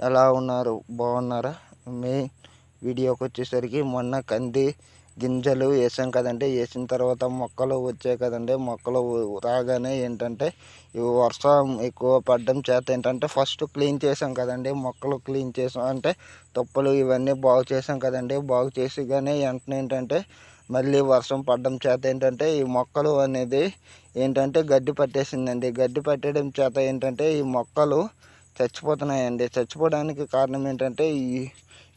ఎలా ఉన్నారు? బాగున్నారా? మెయిన్ వీడియోకి వచ్చేసరికి మొన్న కంది గింజలు వేసాం కదండి. వేసిన తర్వాత మొక్కలు వచ్చాయి కదండి. మొక్కలు రాగానే ఏంటంటే వర్షం ఎక్కువ పడడం చేత ఏంటంటే ఫస్ట్ క్లీన్ చేసాం కదండి. మొక్కలు క్లీన్ చేసాం అంటే తుప్పలు ఇవన్నీ బాగు చేసాం కదండి. బాగు చేసి కానీ వెంటనే ఏంటంటే మళ్ళీ వర్షం పడడం చేత ఏంటంటే ఈ మొక్కలు అనేది ఏంటంటే గడ్డి పట్టేసిందండి. గడ్డి పట్టడం చేత ఏంటంటే ఈ మొక్కలు చచ్చిపోతున్నాయండి. చచ్చిపోవడానికి కారణం ఏంటంటే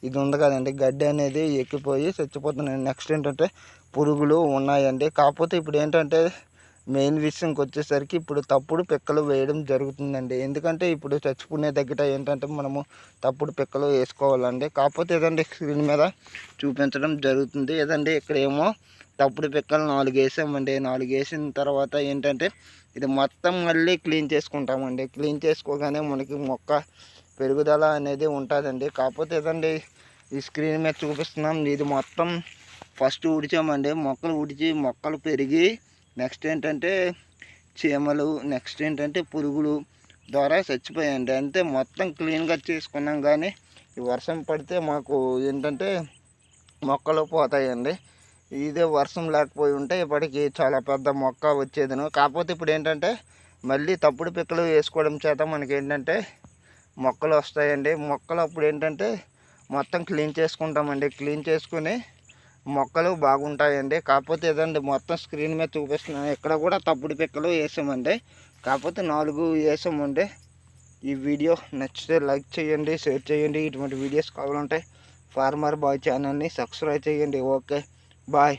ఇది ఉంది కదండి, గడ్డి అనేది ఎక్కిపోయి చచ్చిపోతున్నాయి. నెక్స్ట్ ఏంటంటే పురుగులు ఉన్నాయండి. కాకపోతే ఇప్పుడు ఏంటంటే మెయిన్ విషయంకి వచ్చేసరికి ఇప్పుడు తప్పుడు పిక్కలు వేయడం జరుగుతుందండి. ఎందుకంటే ఇప్పుడు చచ్చిపోయే దగ్గర ఏంటంటే మనము తప్పుడు పిక్కలు వేసుకోవాలండి. కాకపోతే ఏదండి స్క్రీన్ మీద చూపించడం జరుగుతుంది. ఏదండి ఇక్కడేమో తప్పుడు పిక్కలు 4 వేసామండి. 4 వేసిన తర్వాత ఏంటంటే ఇది మొత్తం మళ్ళీ క్లీన్ చేసుకుంటామండి. క్లీన్ చేసుకోగానే మనకి మొక్క పెరుగుదల అనేది ఉంటుందండి. కాకపోతే ఏదండి ఈ స్క్రీన్ మీద చూపిస్తున్నాం, ఇది మొత్తం ఫస్ట్ ఉడిచామండి. మొక్కలు పెరిగి నెక్స్ట్ ఏంటంటే చీమలు, నెక్స్ట్ ఏంటంటే పురుగులు ద్వారా చచ్చిపోయాయండి. అంతే మొత్తం క్లీన్గా చేసుకున్నాం. కానీ ఈ వర్షం పడితే మాకు ఏంటంటే మొక్కలు పోతాయండి. ఇదే వర్షం లేకపోయి ఉంటే ఇప్పటికి చాలా పెద్ద మొక్క వచ్చేదిను. కాకపోతే ఇప్పుడు ఏంటంటే మళ్ళీ తప్పుడు పిక్కలు వేసుకోవడం చేత మనకి ఏంటంటే మొక్కలు వస్తాయండి. మొక్కలు అప్పుడు ఏంటంటే మొత్తం క్లీన్ చేసుకుంటామండి. క్లీన్ చేసుకుని మొక్కలు బాగుంటాయండి. కాకపోతే ఏదండి మొత్తం స్క్రీన్ మీద చూపిస్తున్నాను, ఇక్కడ కూడా తప్పుడు పిక్కలు వేసామండి. కాకపోతే 4 వేసామండి. ఈ వీడియో నచ్చితే లైక్ చేయండి, షేర్ చేయండి. ఇటువంటి వీడియోస్ కావాలంటే ఫార్మర్ బాయ్ ఛానల్ని సబ్స్క్రైబ్ చేయండి. Okay, bye.